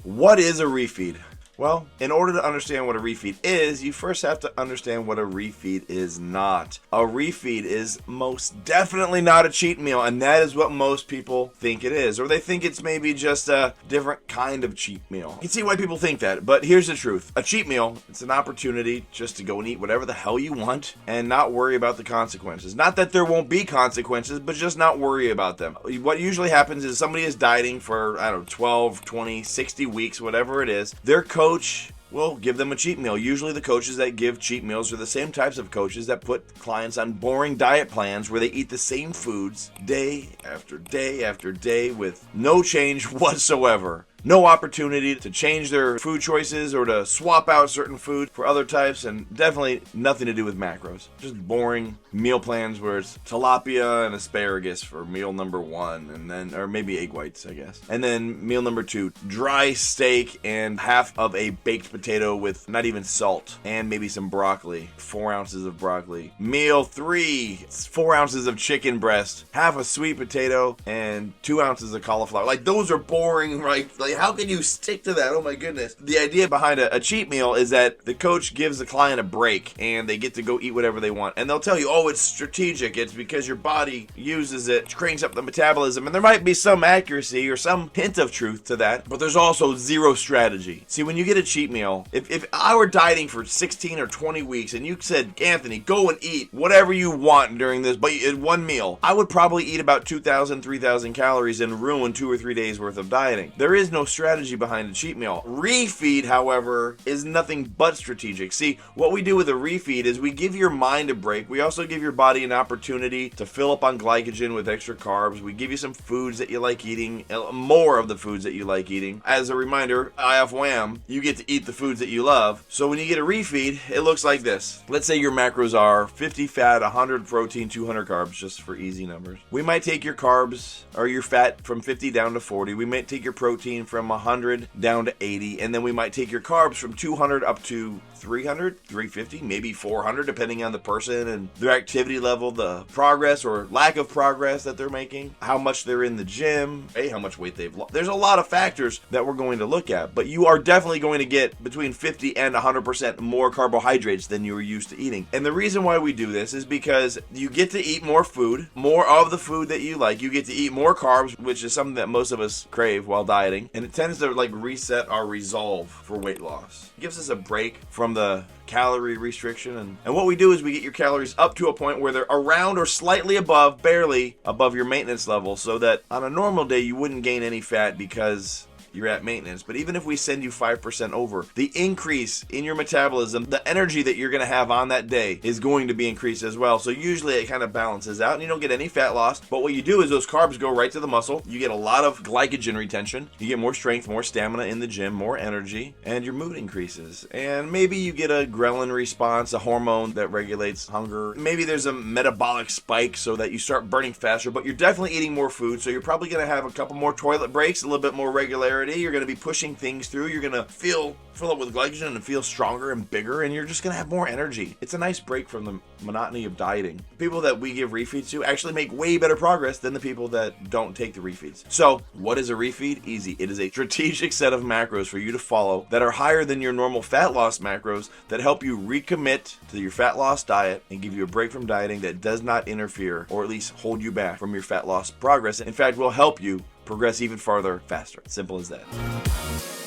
What is a refeed? Well, in order to understand what a refeed is, you first have to understand what a refeed is not. A refeed is most definitely not a cheat meal, and that is what most people think it is. Or they think it's maybe just a different kind of cheat meal. You can see why people think that, but here's the truth. A cheat meal, it's an opportunity just to go and eat whatever the hell you want and not worry about the consequences. Not that there won't be consequences, but just not worry about them. What usually happens is somebody is dieting for, 12, 20, 60 weeks, whatever it is. Their coach will give them a cheat meal. Usually the coaches that give cheat meals are the same types of coaches that put clients on boring diet plans where they eat the same foods day after day after day with no change whatsoever. No opportunity to change their food choices or to swap out certain food for other types, and definitely nothing to do with macros. Just boring meal plans where it's tilapia and asparagus for meal number 1, and then, or maybe egg whites, I guess. And then meal number 2, dry steak and half of a baked potato with not even salt, and maybe some broccoli, 4 ounces of broccoli. Meal 3, it's 4 ounces of chicken breast, half a sweet potato, and 2 ounces of cauliflower. Like, those are boring, right? Like, how can you stick to that? Oh my goodness. The idea behind a cheat meal is that the coach gives the client a break and they get to go eat whatever they want. And they'll tell you, oh, it's strategic. It's because your body uses it, cranks up the metabolism. And there might be some accuracy or some hint of truth to that, but there's also zero strategy. See, when you get a cheat meal, if I were dieting for 16 or 20 weeks and you said, Anthony, go and eat whatever you want during this, but in one meal, I would probably eat about 2,000, 3,000 calories and ruin 2 or 3 days worth of dieting. There is no strategy behind a cheat meal. Refeed, however, is nothing but strategic. See, what we do with a refeed is we give your mind a break. We also give your body an opportunity to fill up on glycogen with extra carbs. We give you some foods that you like eating, more of the foods that you like eating. As a reminder, IFWAM, you get to eat the foods that you love. So when you get a refeed, it looks like this. Let's say your macros are 50 fat, 100 protein, 200 carbs, just for easy numbers. We might take your carbs or your fat from 50 down to 40. We might take your protein from 100 down to 80, and then we might take your carbs from 200 up to 300, 350, maybe 400, depending on the person and their activity level, the progress or lack of progress that they're making, how much they're in the gym, how much weight they've lost. There's a lot of factors that we're going to look at, but you are definitely going to get between 50 and 100% more carbohydrates than you were used to eating. And the reason why we do this is because you get to eat more food, more of the food that you like. You get to eat more carbs, which is something that most of us crave while dieting, and it tends to reset our resolve for weight loss. It gives us a break from the calorie restriction, and what we do is we get your calories up to a point where they're around or slightly above, barely above your maintenance level, so that on a normal day you wouldn't gain any fat because you're at maintenance. But even if we send you 5% over, the increase in your metabolism, the energy that you're going to have on that day is going to be increased as well. So usually it kind of balances out and you don't get any fat loss. But what you do is those carbs go right to the muscle. You get a lot of glycogen retention. You get more strength, more stamina in the gym, more energy, and your mood increases. And maybe you get a ghrelin response, a hormone that regulates hunger. Maybe there's a metabolic spike so that you start burning faster, but you're definitely eating more food. So you're probably going to have a couple more toilet breaks, a little bit more regularity. You're going to be pushing things through. You're going to fill up with glycogen and feel stronger and bigger, and you're just going to have more energy. It's a nice break from the monotony of dieting. People that we give refeeds to actually make way better progress than the people that don't take the refeeds. So what is a refeed? Easy. It is a strategic set of macros for you to follow that are higher than your normal fat loss macros that help you recommit to your fat loss diet and give you a break from dieting that does not interfere or at least hold you back from your fat loss progress. In fact, will help you progress even farther faster. Simple as that.